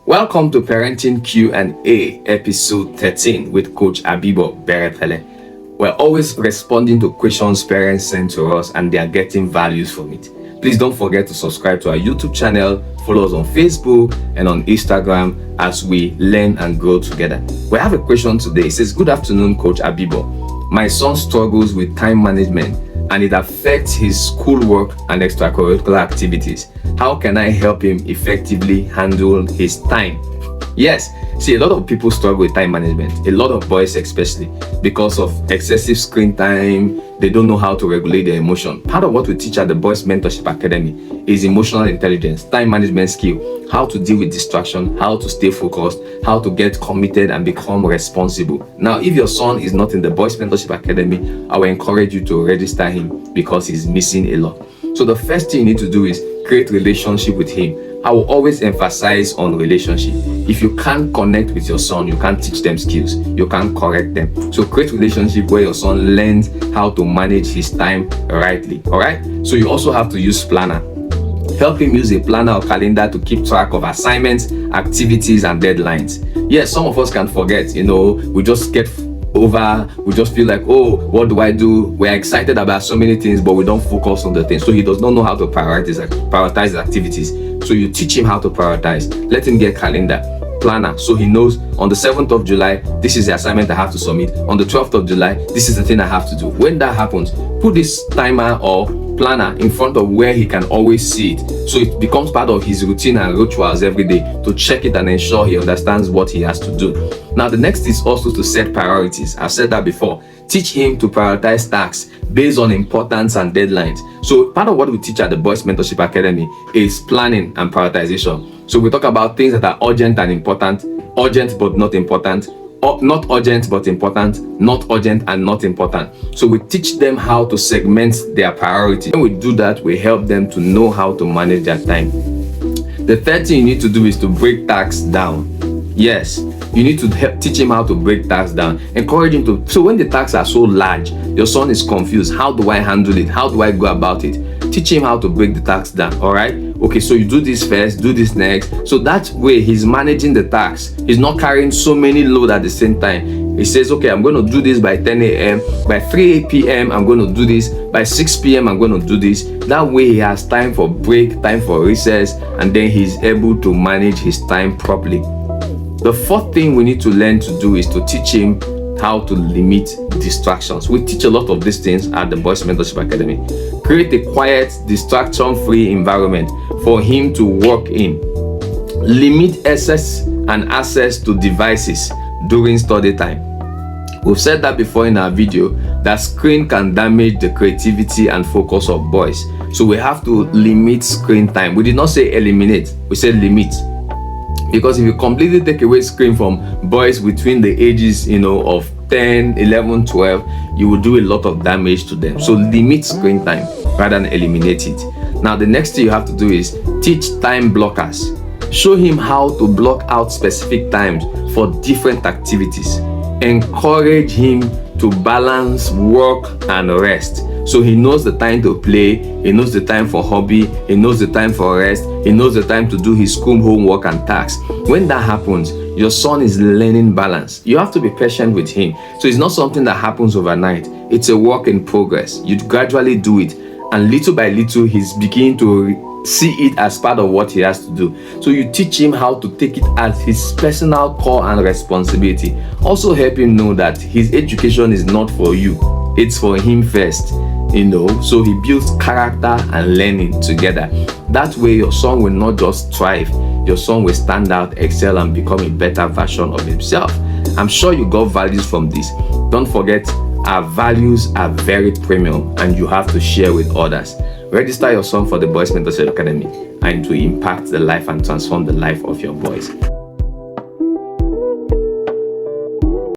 Welcome to Parenting Q&A, episode 13 with Coach Abibo Berepele. We're always responding to questions parents send to us and they are getting values from it. Please don't forget to subscribe to our YouTube channel, follow us on Facebook and on Instagram as we learn and grow together. We have a question today. It says, "Good afternoon, Coach Abibo. My son struggles with time management and it affects his schoolwork and extracurricular activities. How can I help him effectively handle his time?" Yes, see, a lot of people struggle with time management, a lot of boys especially, because of excessive screen time. They don't know how to regulate their emotion. Part of what we teach at the Boys Mentorship Academy is emotional intelligence, time management skill, how to deal with distraction, how to stay focused, how to get committed and become responsible. Now, if your son is not in the Boys Mentorship Academy, I will encourage you to register him because he's missing a lot. So the first thing you need to do is create relationship with him. I will always emphasize on relationship. If you can't connect with your son, you can't teach them skills, you can't correct them. So create relationship where your son learns how to manage his time rightly. All right. So you also have to use planner. Help him use a planner or calendar to keep track of assignments, activities, and deadlines. Yes, some of us can forget. We just we just feel like, oh, what do I do? We're excited about so many things, but we don't focus on the things. So he does not know how to prioritize his activities. So you teach him how to prioritize. Let him get calendar, planner, so he knows on the 7th of July, this is the assignment I have to submit. On the 12th of July, this is the thing I have to do. When that happens, put this timer or planner in front of where he can always see it, so it becomes part of his routine and rituals every day to check it and ensure he understands what he has to do. Now, the next is also to set priorities. I've said that before. Teach him to prioritize tasks based on importance and deadlines. So part of what we teach at the Boys Mentorship Academy is planning and prioritization. So we talk about things that are urgent and important, urgent but not important, or not urgent but important, not urgent and not important. So we teach them how to segment their priority. When we do that, we help them to know how to manage their time. The third thing you need to do is to break tasks down. Yes, you need to teach him how to break tasks down. Encourage him to. So when the tasks are so large, your son is confused. How do I handle it? How do I go about it? Teach him how to break the tasks down. All right. Okay, so you do this first, do this next. So that way he's managing the tasks. He's not carrying so many load at the same time. He says, okay, I'm going to do this by 10 a.m. By 3 p.m., I'm going to do this. By 6 p.m., I'm going to do this. That way he has time for break, time for recess, and then he's able to manage his time properly. The fourth thing we need to learn to do is to teach him how to limit distractions. We teach a lot of these things at the Boys Mentorship Academy. Create a quiet, distraction-free environment for him to work in. Limit access to devices during study time. We've said that before in our video, that screen can damage the creativity and focus of boys. So we have to limit screen time. We did not say eliminate, we said limit. Because if you completely take away screen from boys between the ages, of 10, 11, 12, you will do a lot of damage to them. So limit screen time rather than eliminate it. Now, the next thing you have to do is teach time blockers. Show him how to block out specific times for different activities. Encourage him to balance work and rest. So he knows the time to play, he knows the time for hobby, he knows the time for rest, he knows the time to do his school homework and tasks. When that happens, your son is learning balance. You have to be patient with him. So it's not something that happens overnight. It's a work in progress. You gradually do it. And little by little, he's beginning to see it as part of what he has to do. So you teach him how to take it as his personal core and responsibility. Also help him know that his education is not for you. It's for him first. So he builds character and learning together. That way your son will not just thrive, your son will stand out, excel, and become a better version of himself. I'm sure you got values from this. Don't forget, our values are very premium and you have to share with others. Register your son for the Boys Mentorship Academy and to impact the life and transform the life of your boys.